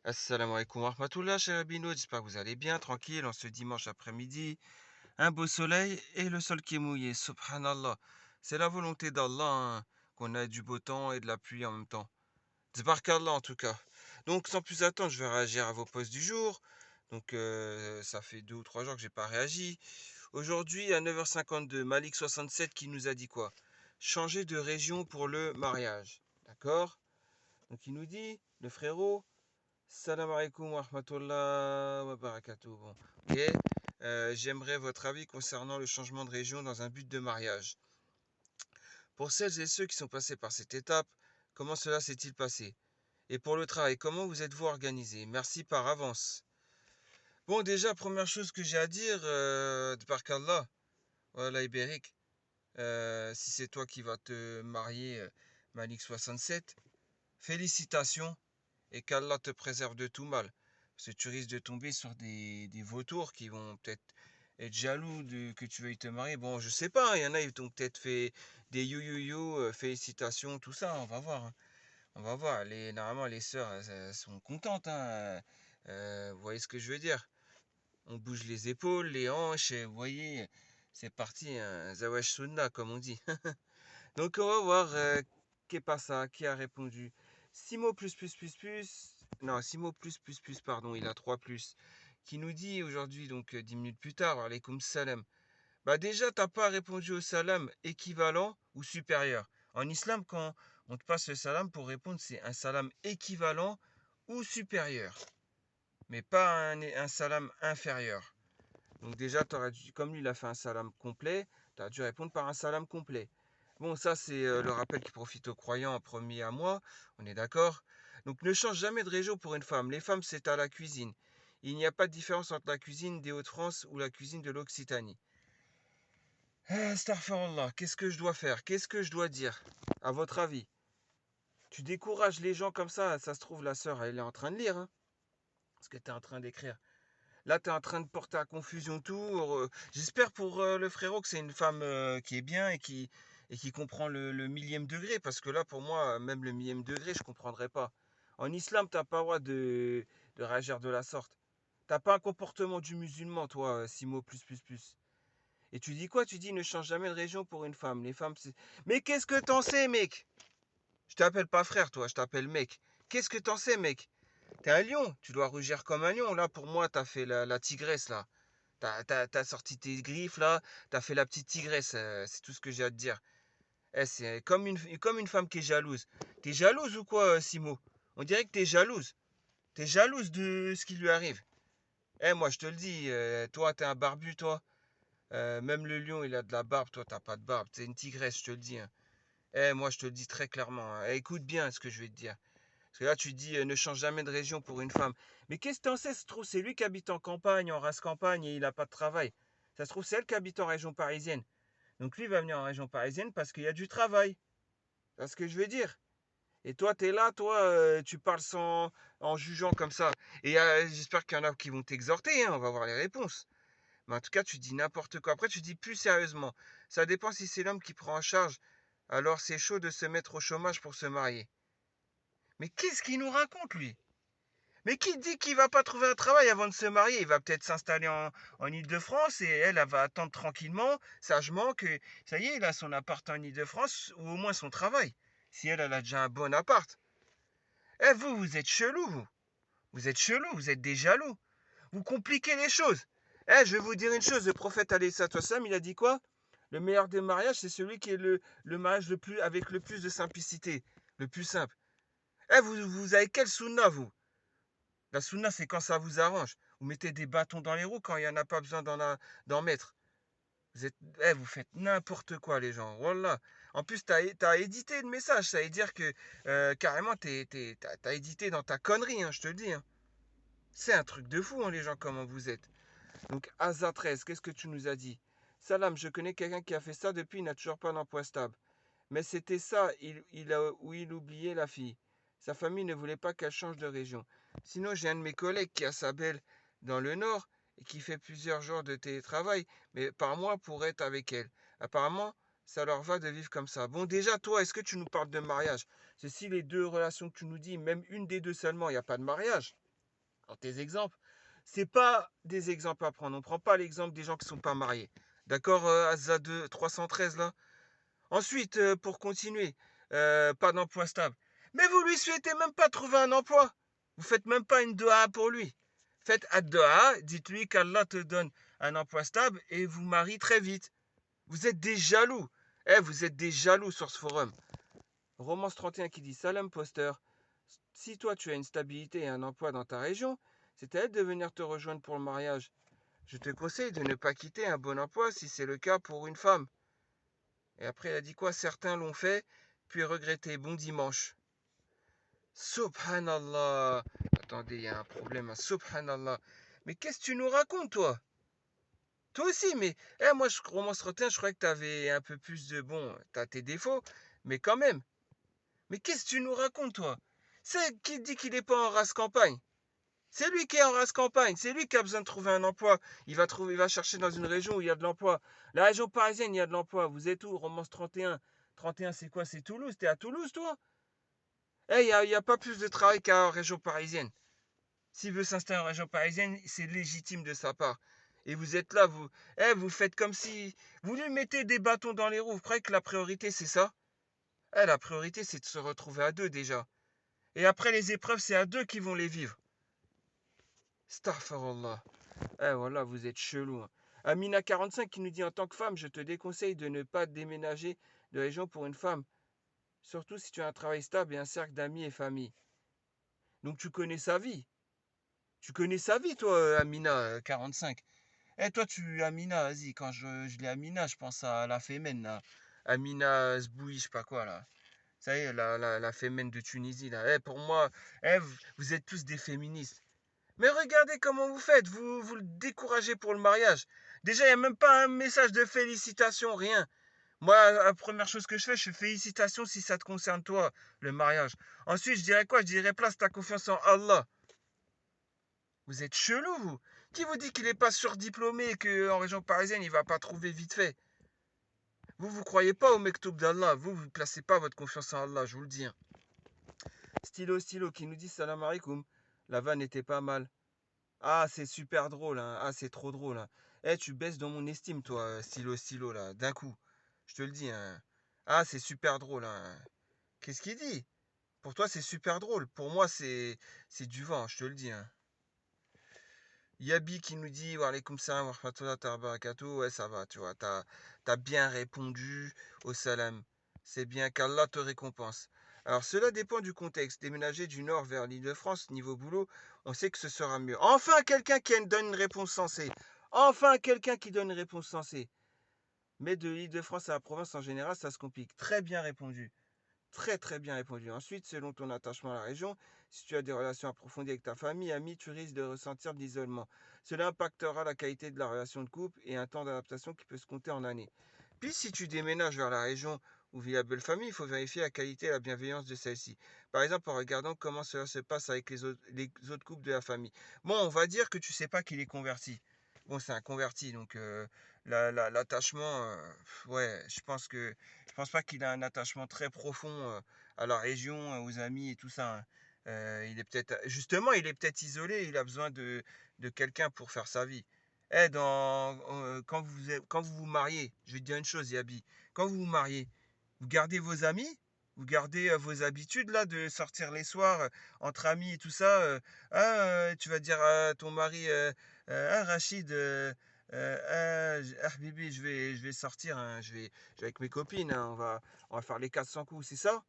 Assalamu alaikum wa rahmatullah, cher Abino. J'espère que vous allez bien, tranquille, en ce dimanche après-midi. Un beau soleil et le sol qui est mouillé. Subhanallah. C'est la volonté d'Allah hein, qu'on ait du beau temps et de la pluie en même temps. Tzbarkallah en tout cas. Donc, sans plus attendre, je vais réagir à vos posts du jour. Donc, ça fait 2 ou 3 jours que j'ai pas réagi. Aujourd'hui, à 9h52, Malik67 qui nous a dit quoi? Changer de région pour le mariage. D'accord? Donc, il nous dit, le frérot. Salam alaikum wa rahmatullah wa barakatuh. Bon, ok. J'aimerais votre avis concernant le changement de région dans un but de mariage. Pour celles et ceux qui sont passés par cette étape, comment cela s'est-il passé? Et pour le travail, comment vous êtes-vous organisé? Merci par avance. Bon, déjà, première chose que j'ai à dire, de Barkallah, voilà, Ibéric, si c'est toi qui vas te marier, Malik 67, félicitations. Et qu'Allah te préserve de tout mal. Parce que tu risques de tomber sur des vautours qui vont peut-être être jaloux que tu veuilles te marier. Bon, je sais pas, il y en a, ils t'ont peut-être fait des you, félicitations, tout ça, on va voir, hein. On va voir. Normalement, les sœurs, elles sont contentes, hein. Vous voyez ce que je veux dire? On bouge les épaules, les hanches, et vous voyez, c'est parti, un Zawesh Sunna, comme on dit. Donc on va voir qui est pas ça, qui a répondu. Simo plus. Non, Simo plus, pardon, il a 3 plus. Qui nous dit aujourd'hui, donc 10 minutes plus tard, alaykoum salam. Bah déjà, t'as pas répondu au salam équivalent ou supérieur. En islam, quand on te passe le salam pour répondre, c'est un salam équivalent ou supérieur. Mais pas un salam inférieur. Donc déjà, comme lui, il a fait un salam complet, tu as dû répondre par un salam complet. Bon, ça, c'est le rappel qui profite aux croyants, premier à moi, on est d'accord. Donc ne change jamais de région pour une femme. Les femmes, c'est à la cuisine. Il n'y a pas de différence entre la cuisine des Hauts-de-France ou la cuisine de l'Occitanie. Astaghfirullah, qu'est-ce que je dois faire? Qu'est-ce que je dois dire? À votre avis? Tu décourages les gens comme ça se trouve, la sœur, elle est en train de lire, hein, ce que tu es en train d'écrire. Là, tu es en train de porter à confusion tout. J'espère pour le frérot que c'est une femme qui est bien et qui comprend le millième degré. Parce que là, pour moi, même le millième degré, je ne comprendrais pas. En islam, tu n'as pas le droit de réagir de la sorte. T'as pas un comportement du musulman, toi, Simo plus. Et tu dis quoi? Tu dis ne change jamais de région pour une femme. Les femmes, c'est. Mais qu'est-ce que t'en sais, mec? Je t'appelle pas frère, toi, je t'appelle mec. Qu'est-ce que t'en sais, mec? T'es un lion, tu dois rugir comme un lion. Là, pour moi, t'as fait la tigresse, là. T'as sorti tes griffes, là. T'as fait la petite tigresse. C'est tout ce que j'ai à te dire. C'est comme une femme qui est jalouse. T'es jalouse ou quoi, Simo? On dirait que t'es jalouse. T'es jalouse de ce qui lui arrive. Moi, je te le dis, toi, t'es un barbu, toi. Même le lion, il a de la barbe. Toi, t'as pas de barbe. T'es une tigresse, je te le dis, hein. Moi, je te le dis très clairement, hein. Écoute bien ce que je vais te dire. Parce que là, tu dis ne change jamais de région pour une femme. Mais qu'est-ce que t'en sais? Ça se trouve, c'est lui qui habite en campagne, en race campagne, et il n'a pas de travail. Ça se trouve, c'est elle qui habite en région parisienne. Donc lui, il va venir en région parisienne parce qu'il y a du travail. C'est ce que je veux dire. Et toi, tu es là, toi, tu parles en jugeant comme ça. Et j'espère qu'il y en a qui vont t'exhorter, hein, on va voir les réponses. Mais en tout cas, tu dis n'importe quoi. Après, tu dis plus sérieusement. Ça dépend si c'est l'homme qui prend en charge. Alors c'est chaud de se mettre au chômage pour se marier. Mais qu'est-ce qu'il nous raconte, lui? Mais qui dit qu'il va pas trouver un travail avant de se marier? Il va peut-être s'installer en Île-de-France et elle va attendre tranquillement, sagement que ça y est, il a son appart en Île-de-France ou au moins son travail. Si elle a déjà un bon appart. Vous êtes chelou, vous. Vous êtes chelou, vous êtes des jaloux. Vous compliquez les choses. Je vais vous dire une chose, le prophète alayhi sallam, il a dit quoi? Le meilleur des mariages, c'est celui qui est le mariage avec le plus de simplicité, le plus simple. Vous avez quel sunna, vous? La sunna, c'est quand ça vous arrange. Vous mettez des bâtons dans les roues quand il n'y en a pas besoin d'en mettre. Vous faites n'importe quoi, les gens. Voilà. En plus, t'as édité le message. Ça veut dire que carrément, t'as édité dans ta connerie, hein, je te le dis, hein. C'est un truc de fou, hein, les gens, comment vous êtes. Donc, Aza 13, qu'est-ce que tu nous as dit? Salam, je connais quelqu'un qui a fait ça depuis, il n'a toujours pas d'emploi stable. Mais c'était ça, où il oubliait la fille. Sa famille ne voulait pas qu'elle change de région. Sinon, j'ai un de mes collègues qui a sa belle dans le nord et qui fait plusieurs jours de télétravail, mais par mois pour être avec elle. Apparemment, ça leur va de vivre comme ça. Bon, déjà, toi, est-ce que tu nous parles de mariage? C'est si les deux relations que tu nous dis, même une des deux seulement, il n'y a pas de mariage. dans tes exemples, c'est pas des exemples à prendre. On prend pas l'exemple des gens qui sont pas mariés. D'accord, Azza 2, 313 là. Ensuite, pour continuer, pas d'emploi stable. Mais vous lui souhaitez même pas trouver un emploi. Vous faites même pas une doha pour lui. Faites ad-doha, dites-lui qu'Allah te donne un emploi stable et vous marie très vite. Vous êtes des jaloux. Eh, vous êtes des jaloux sur ce forum. Romance 31 qui dit Salam Poster. Si toi tu as une stabilité et un emploi dans ta région, c'est à elle de venir te rejoindre pour le mariage. Je te conseille de ne pas quitter un bon emploi si c'est le cas pour une femme. Et après, elle a dit quoi? Certains l'ont fait, puis regretté. Bon dimanche. Subhanallah. Attendez, il y a un problème. Subhanallah. Mais qu'est-ce que tu nous racontes, toi? Toi aussi, mais moi, Romance 31, je croyais que tu avais un peu plus de... Bon, tu as tes défauts, mais quand même. Mais qu'est-ce que tu nous racontes, toi? C'est qui dit qu'il n'est pas en race campagne? C'est lui qui est en race campagne, c'est lui qui a besoin de trouver un emploi. Il va chercher dans une région où il y a de l'emploi. La région parisienne, il y a de l'emploi. Vous êtes où? Romance 31. 31, c'est quoi? C'est Toulouse. T'es à Toulouse, toi? Il y a pas plus de travail qu'à région parisienne. S'il veut s'installer en région parisienne, c'est légitime de sa part. Et vous êtes là, vous faites comme si vous lui mettez des bâtons dans les roues. Vous croyez que la priorité, c'est ça? La priorité, c'est de se retrouver à deux déjà. Et après les épreuves, c'est à deux qui vont les vivre. Astaghfirullah. Voilà, vous êtes chelou, hein. Amina45 qui nous dit en tant que femme, je te déconseille de ne pas déménager de région pour une femme. Surtout si tu as un travail stable et un cercle d'amis et famille. Donc tu connais sa vie. Tu connais sa vie, toi, Amina45. Toi, Amina, vas-y, quand je l'ai Amina, je pense à la fémène, là. Amina Zboui, je sais pas quoi, là. Ça y est, la fémène de Tunisie, là. Pour moi, vous êtes tous des féministes. Mais regardez comment vous faites, vous le découragez pour le mariage. Déjà, il n'y a même pas un message de félicitations, rien. Moi, la première chose que je fais, je fais félicitations si ça te concerne toi, le mariage. Ensuite, je dirais quoi? Je dirais place ta confiance en Allah. Vous êtes chelou, vous. Qui vous dit qu'il n'est pas surdiplômé et qu'en région parisienne, il va pas trouver vite fait? Vous croyez pas au mektoub d'Allah. Vous placez pas votre confiance en Allah, je vous le dis, hein. Stylo, qui nous dit salam alaikum. La vanne était pas mal. Ah, c'est super drôle, hein. Ah, c'est trop drôle, hein. Tu baisses dans mon estime, toi, stylo, là, d'un coup. Je te le dis, hein. Ah, c'est super drôle, hein. Qu'est-ce qu'il dit? Pour toi, c'est super drôle. Pour moi, c'est du vent, je te le dis, hein. Yabi qui nous dit wa alaykoum salam wa rahmatullahi wa barakatuh. Ouais, ça va, tu vois. T'as bien répondu au salam. C'est bien qu'Allah te récompense. Alors, cela dépend du contexte. Déménager du nord vers l'Île-de-France, niveau boulot, on sait que ce sera mieux. Enfin, quelqu'un qui donne une réponse sensée. Enfin, quelqu'un qui donne une réponse sensée. Mais de l'Île-de-France à la province en général, ça se complique. Très bien répondu. Très très bien répondu. Ensuite, selon ton attachement à la région, si tu as des relations approfondies avec ta famille, amis, tu risques de ressentir de l'isolement. Cela impactera la qualité de la relation de couple et un temps d'adaptation qui peut se compter en années. Puis si tu déménages vers la région où vit la belle famille, il faut vérifier la qualité et la bienveillance de celle-ci. Par exemple, en regardant comment cela se passe avec les autres couples de la famille. Bon, on va dire que tu sais pas qu'il est converti. Bon, c'est un converti, donc l'attachement, ouais, je pense pas qu'il a un attachement très profond à la région, aux amis et tout ça, hein. Il est peut-être, justement, il est peut-être isolé. Il a besoin de quelqu'un pour faire sa vie. Quand vous vous mariez, je vais te dire une chose, Yabi. Quand vous vous mariez, vous gardez vos amis, vous gardez vos habitudes là de sortir les soirs entre amis et tout ça. Tu vas dire à ton mari, Rachid. Bibi, je vais sortir, hein, je vais avec mes copines, hein, on va faire les 400 coups, c'est ça?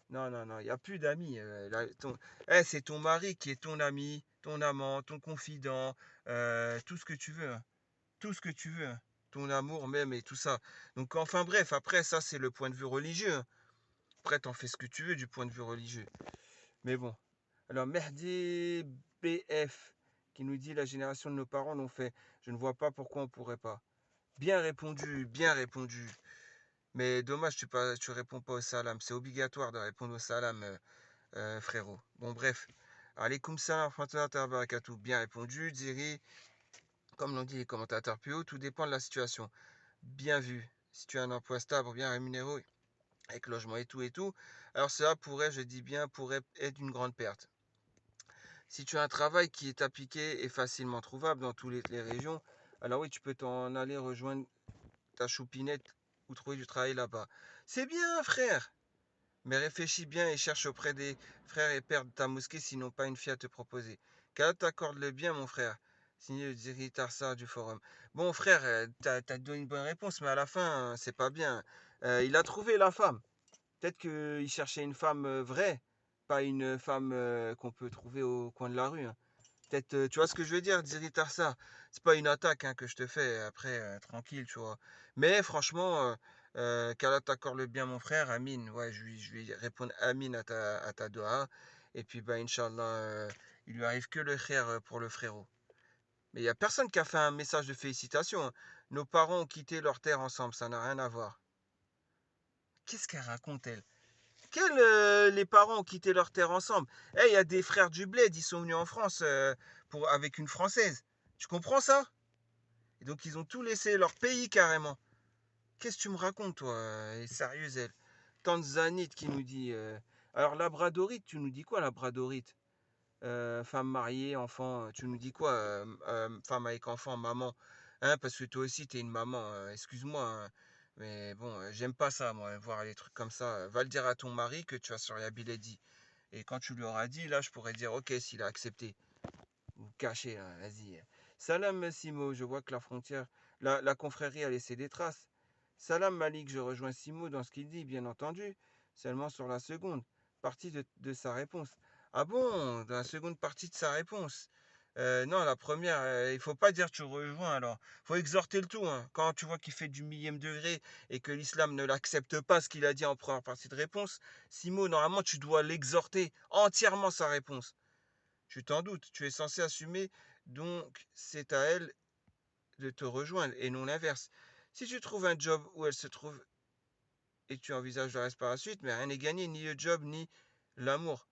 Non, non, non, il n'y a plus d'amis. C'est ton mari qui est ton ami, ton amant, ton confident, tout ce que tu veux, hein, tout ce que tu veux, hein, ton amour même et tout ça. Donc, enfin bref, après, ça, c'est le point de vue religieux, hein. Après, t'en fais ce que tu veux du point de vue religieux. Mais bon. Alors, Mehdi BF qui nous dit la génération de nos parents l'ont fait. Je ne vois pas pourquoi on ne pourrait pas. Bien répondu, bien répondu. Mais dommage, tu réponds pas au salam. C'est obligatoire de répondre au salam, frérot. Bon, bref. Alaykoum salam, rahmatullahi wa barakatuh. Bien répondu, Ziri. Comme l'ont dit les commentateurs plus haut, tout dépend de la situation. Bien vu. Si tu as un emploi stable, bien rémunéré, avec logement et tout, alors cela pourrait, je dis bien, pourrait être une grande perte. Si tu as un travail qui est appliqué et facilement trouvable dans toutes les régions, alors oui, tu peux t'en aller rejoindre ta choupinette ou trouver du travail là-bas. C'est bien, frère. Mais réfléchis bien et cherche auprès des frères et pères de ta mosquée s'ils n'ont pas une fille à te proposer. Qu'Allah t'accorde le bien, mon frère. Signé le Ziritarsa du forum. Bon, frère, t'as donné une bonne réponse, mais à la fin, c'est pas bien. Il a trouvé la femme. Peut-être qu'il cherchait une femme vraie, pas une femme qu'on peut trouver au coin de la rue, hein. Peut-être, tu vois ce que je veux dire, Ziritarsa. C'est pas une attaque hein, que je te fais après, tranquille, tu vois. Mais franchement, qu'Allah t'accorde le bien, mon frère, Amin. Ouais, je vais répondre Amin à ta doha. Et puis, bah, Inch'Allah, il lui arrive que le khair pour le frérot. Mais il n'y a personne qui a fait un message de félicitations, hein. Nos parents ont quitté leur terre ensemble, ça n'a rien à voir. Qu'est-ce qu'elle raconte, elle? Les parents ont quitté leur terre ensemble. Eh, il y a des frères du bled, ils sont venus en France avec une Française. Tu comprends ça? Et donc, ils ont tout laissé, leur pays carrément. Qu'est-ce que tu me racontes, toi? Elle est sérieuse, elle. Tanzanite qui nous dit. Alors, Labradorite, tu nous dis quoi, Labradorite? Femme mariée, enfant, tu nous dis quoi? Femme avec enfant, maman. Hein, parce que toi aussi, t'es une maman. Excuse-moi, hein. Mais bon, j'aime pas ça, moi, voir les trucs comme ça. Va le dire à ton mari que tu as sur Yabiledi. Et quand tu lui auras dit, là, je pourrais dire, ok, s'il a accepté. Ou caché, hein, vas-y. Salam, Simo, je vois que la frontière, la confrérie a laissé des traces. Salam, Malik, je rejoins Simo dans ce qu'il dit, bien entendu. Seulement sur la seconde partie de sa réponse. Ah bon, dans la seconde partie de sa réponse. Non, la première, il faut pas dire tu rejoins alors. Faut exhorter le tout, hein. Quand tu vois qu'il fait du millième degré et que l'islam ne l'accepte pas, ce qu'il a dit en première partie de réponse, Simo, normalement, tu dois l'exhorter entièrement sa réponse. Tu t'en doutes, tu es censé assumer, donc c'est à elle de te rejoindre et non l'inverse. Si tu trouves un job où elle se trouve et que tu envisages le reste par la suite, mais rien n'est gagné, ni le job, ni l'amour.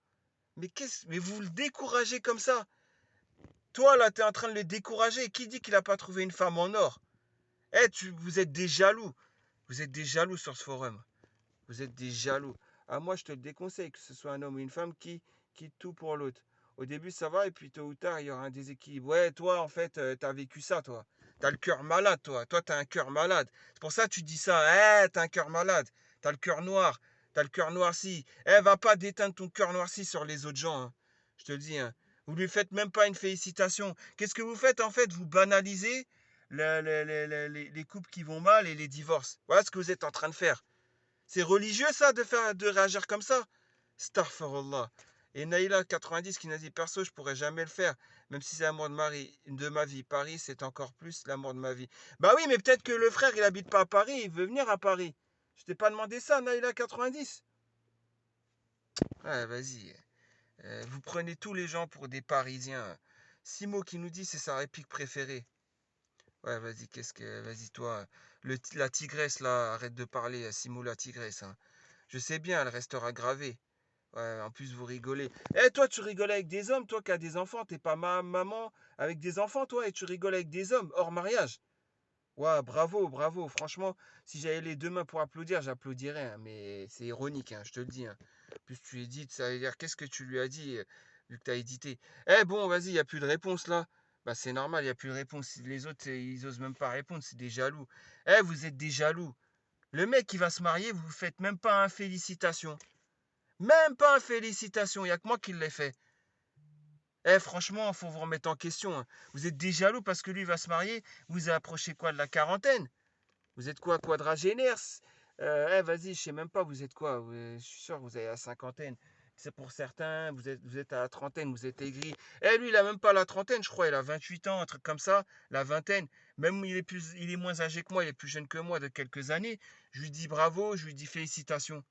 Mais vous le découragez comme ça. Toi, là, tu es en train de le décourager. Qui dit qu'il n'a pas trouvé une femme en or? Eh, vous êtes des jaloux. Vous êtes des jaloux sur ce forum. Vous êtes des jaloux. Ah, moi, je te le déconseille, que ce soit un homme ou une femme qui quitte tout pour l'autre. Au début, ça va, et puis tôt ou tard, il y aura un déséquilibre. Ouais, toi, en fait, t'as vécu ça, toi. T'as le cœur malade, toi. Toi, t'as un cœur malade. C'est pour ça que tu dis ça. Eh, t'as un cœur malade. T'as le cœur noir. T'as le cœur noirci. Eh, va pas déteindre ton cœur noirci sur les autres gens, hein. Je te le dis, hein. Vous lui faites même pas une félicitation. Qu'est-ce que vous faites, en fait? Vous banalisez les couples qui vont mal et les divorces. Voilà ce que vous êtes en train de faire. C'est religieux ça de réagir comme ça? Astaghfirullah. Et Naïla 90 qui n'a dit perso, je pourrais jamais le faire, même si c'est l'amour de ma vie. Paris, c'est encore plus l'amour de ma vie. Bah oui, mais peut-être que le frère, il habite pas à Paris, il veut venir à Paris. Je t'ai pas demandé ça, Naïla 90. Ouais, vas-y. Vous prenez tous les gens pour des Parisiens. Simo qui nous dit c'est sa réplique préférée. Ouais, vas-y, vas-y, toi, la tigresse, là, arrête de parler, Simo la tigresse, hein. Je sais bien, elle restera gravée. Ouais, en plus, vous rigolez. Eh, toi, tu rigoles avec des hommes, toi qui as des enfants. T'es pas maman avec des enfants, toi, et tu rigoles avec des hommes hors mariage. Ouais, bravo, bravo. Franchement, si j'avais les deux mains pour applaudir, j'applaudirais, hein, mais c'est ironique, hein, je te le dis, hein. En plus, tu édites, ça veut dire qu'est-ce que tu lui as dit, vu que tu as édité. Eh bon, vas-y, il n'y a plus de réponse là. Bah, c'est normal, il n'y a plus de réponse. Si les autres, ils osent même pas répondre, c'est des jaloux. Eh, vous êtes des jaloux. Le mec qui va se marier, vous ne faites même pas un félicitation. Même pas un félicitation, il n'y a que moi qui l'ai fait. Eh, franchement, il faut vous remettre en question, hein. Vous êtes des jaloux parce que lui va se marier. Vous approchez quoi de la quarantaine? Vous êtes quoi, quadragénaire? Eh, vas-y, je sais même pas, vous êtes quoi? Je suis sûr que vous avez la cinquantaine. C'est pour certains, vous êtes à la trentaine, vous êtes aigri. Eh, lui, il a même pas la trentaine, je crois, il a 28 ans, un truc comme ça, la vingtaine. Même il est moins âgé que moi, il est plus jeune que moi de quelques années. Je lui dis bravo, je lui dis félicitations.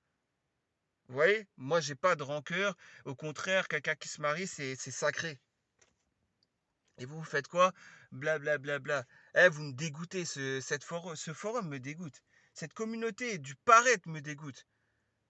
Vous voyez, moi, j'ai pas de rancœur. Au contraire, quelqu'un qui se marie, c'est sacré. Et vous faites quoi? Blablabla. Bla, bla, bla. Eh, vous me dégoûtez, ce forum me dégoûte. Cette communauté du paraître me dégoûte.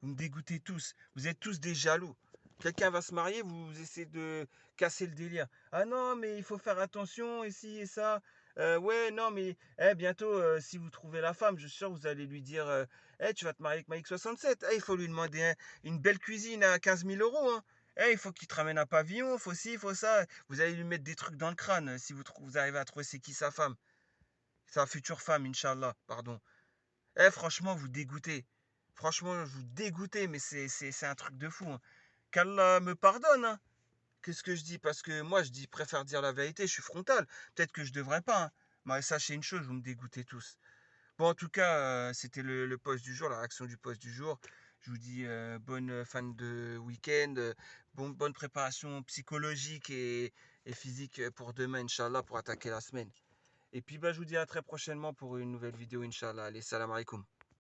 Vous me dégoûtez tous. Vous êtes tous des jaloux. Quelqu'un va se marier, vous essayez de casser le délire. Ah non, mais il faut faire attention, et ci et ça. Ouais, non, mais bientôt, si vous trouvez la femme, je suis sûr que vous allez lui dire tu vas te marier avec Mike 67. Il faut lui demander une belle cuisine à 15 000 euros, hein. Eh, il faut qu'il te ramène un pavillon, faut ci, faut ça. Vous allez lui mettre des trucs dans le crâne si vous arrivez à trouver c'est qui sa femme. Sa future femme, Inch'Allah, pardon. Eh, franchement, vous dégoûtez. Franchement, vous dégoûtez, mais c'est un truc de fou, hein. Qu'Allah me pardonne, hein. Qu'est-ce que je dis? Parce que moi, je dis, préfère dire la vérité, je suis frontal. Peut-être que je devrais pas, hein. Mais sachez une chose, vous me dégoûtez tous. Bon, en tout cas, c'était le post du jour, la réaction du post du jour. Je vous dis bonne fin de week-end, bonne préparation psychologique et physique pour demain, Inch'Allah, pour attaquer la semaine. Et puis, bah, je vous dis à très prochainement pour une nouvelle vidéo, Inch'Allah. Allez, salam alaikum.